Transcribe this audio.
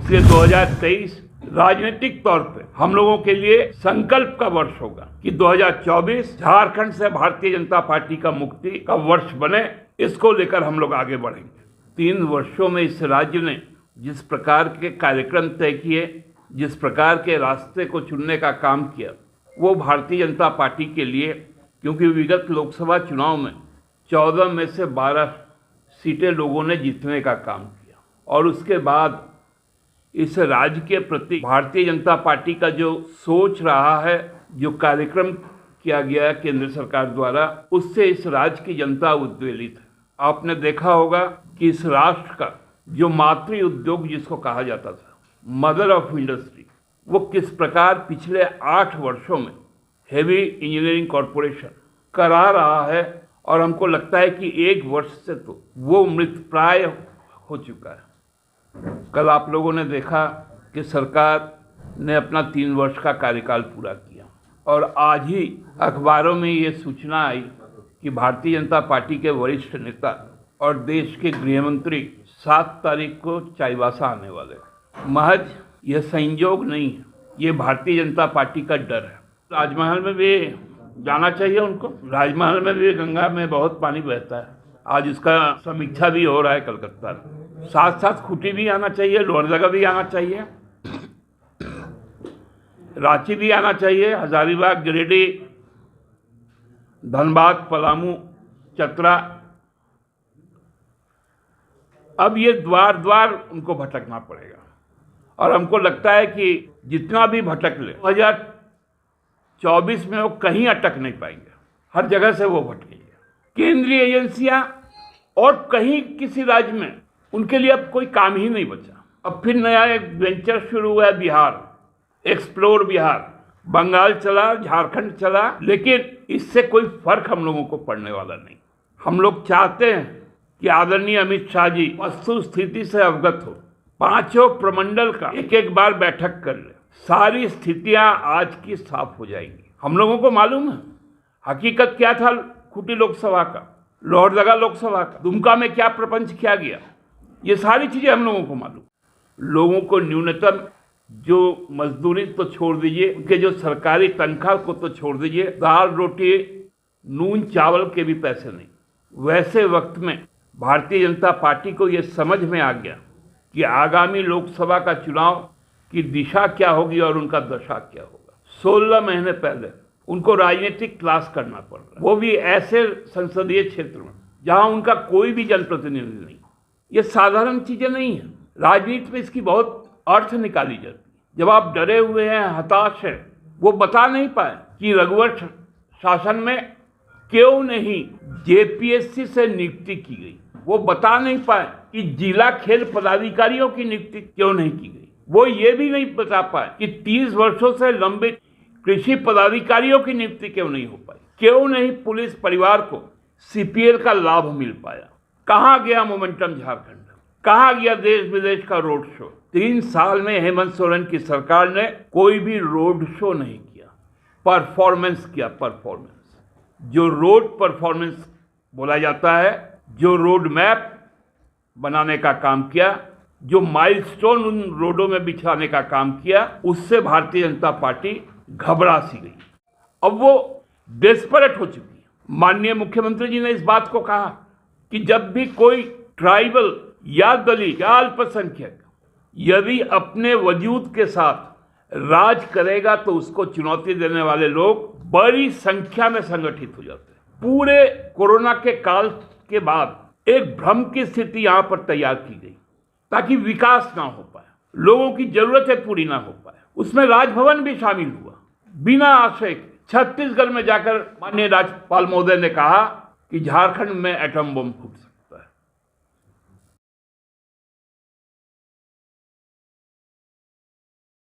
इसलिए 2023 राजनीतिक तौर पे हम लोगों के लिए संकल्प का वर्ष होगा कि 2024 झारखंड से भारतीय जनता पार्टी का मुक्ति का वर्ष बने। इसको लेकर हम लोग आगे बढ़ेंगे। 3 वर्षों में इस राज्य ने जिस प्रकार के कार्यक्रम तय किए, जिस प्रकार के रास्ते को चुनने का काम किया, वो भारतीय जनता पार्टी के लिए, क्योंकि विगत लोकसभा चुनाव में 14 में से 12 सीटें लोगों ने जीतने का काम किया और उसके बाद इस राज्य के प्रति भारतीय जनता पार्टी का जो सोच रहा है, जो कार्यक्रम किया गया है केंद्र सरकार द्वारा, उससे इस राज्य की जनता उद्वेलित है। आपने देखा होगा कि इस राष्ट्र का जो मातृ उद्योग जिसको कहा जाता था, मदर ऑफ इंडस्ट्री, वो किस प्रकार पिछले 8 वर्षों में हेवी इंजीनियरिंग कॉरपोरेशन करा रहा है और हमको लगता है कि 1 वर्ष से तो वो मृतप्राय हो चुका है। कल आप लोगों ने देखा कि सरकार ने अपना 3 वर्ष का कार्यकाल पूरा किया और आज ही अखबारों में ये सूचना आई कि भारतीय जनता पार्टी के वरिष्ठ नेता और देश के गृह मंत्री 7 तारीख को चाईबासा आने वाले। महज यह संयोग नहीं है, ये भारतीय जनता पार्टी का डर है। राजमहल में भी जाना चाहिए उनको। राजमहल में भी गंगा में बहुत पानी बहता है। आज इसका समीक्षा भी हो रहा है कलकत्ता में। साथ साथ खूंटी भी आना चाहिए, लोहरदगा भी आना चाहिए, रांची भी आना चाहिए, हजारीबाग, गिरिडीह, धनबाद, पलामू, चतरा। अब ये द्वार द्वार उनको भटकना पड़ेगा और हमको लगता है कि जितना भी भटक ले 2024 में वो कहीं अटक नहीं पाएंगे। हर जगह से वो भटकेंगे। केंद्रीय एजेंसियां और कहीं किसी राज्य में उनके लिए अब कोई काम ही नहीं बचा। अब फिर नया एक वेंचर शुरू हुआ है, बिहार, एक्सप्लोर बिहार। बंगाल चला, झारखंड चला, लेकिन इससे कोई फर्क हम लोगों को पड़ने वाला नहीं। हम लोग चाहते हैं कि आदरणीय अमित शाह जी वस्तु स्थिति से अवगत हो, 5 प्रमंडल का एक बार बैठक कर ले, सारी स्थितियां आज की साफ हो जाएंगी। हम लोगों को मालूम है हकीकत क्या था खूंटी लोकसभा का, लोहरदगा लोकसभा का, दुमका में क्या प्रपंच किया गया, ये सारी चीजें हम लोगों को मालूम। लोगों को न्यूनतम जो मजदूरी तो छोड़ दीजिए, उनके जो सरकारी तनख्वाह को तो छोड़ दीजिए, दाल रोटी नून चावल के भी पैसे नहीं। वैसे वक्त में भारतीय जनता पार्टी को ये समझ में आ गया कि आगामी लोकसभा का चुनाव की दिशा क्या होगी और उनका दशा क्या होगा। 16 महीने पहले उनको राजनीतिक क्लास करना पड़ रहा है, वो भी ऐसे संसदीय क्षेत्र में जहां उनका कोई भी जनप्रतिनिधि नहीं। ये साधारण चीजें नहीं है। राजनीति में इसकी बहुत अर्थ निकाली जाती है। जब आप डरे हुए हैं, हताश हैं, वो बता नहीं पाए कि रघुवंश शासन में क्यों नहीं जेपीएससी से नियुक्ति की गई, वो बता नहीं पाए कि जिला खेल पदाधिकारियों की नियुक्ति क्यों नहीं की गई, वो ये भी नहीं बता पाए कि 30 वर्षों से लंबित कृषि पदाधिकारियों की नियुक्ति क्यों नहीं हो पाई, क्यों नहीं पुलिस परिवार को सीपीएल का लाभ मिल पाया। कहां गया मोमेंटम झारखंड, कहां गया देश विदेश का रोड शो। 3 साल में हेमंत सोरेन की सरकार ने कोई भी रोड शो नहीं किया, परफॉर्मेंस किया। परफॉर्मेंस, जो रोड परफॉर्मेंस बोला जाता है, जो रोड मैप बनाने का काम किया, जो माइलस्टोन उन रोडों में बिछाने का काम किया, उससे भारतीय जनता पार्टी घबरा सी गई। अब वो डेस्परेट हो चुकी है। माननीय मुख्यमंत्री जी ने इस बात को कहा कि जब भी कोई ट्राइबल या दलित या अल्पसंख्यक यदि अपने वजूद के साथ राज करेगा तो उसको चुनौती देने वाले लोग बड़ी संख्या में संगठित हो जाते हैं। पूरे कोरोना के काल के बाद एक भ्रम की स्थिति यहां पर तैयार की गई ताकि विकास ना हो पाए, लोगों की जरूरतें पूरी ना हो पाए। उसमें राजभवन भी शामिल हुआ। बिना आशय के छत्तीसगढ़ में जाकर माननीय राज्यपाल महोदय ने कहा कि झारखंड में एटम बम फूट सकता है।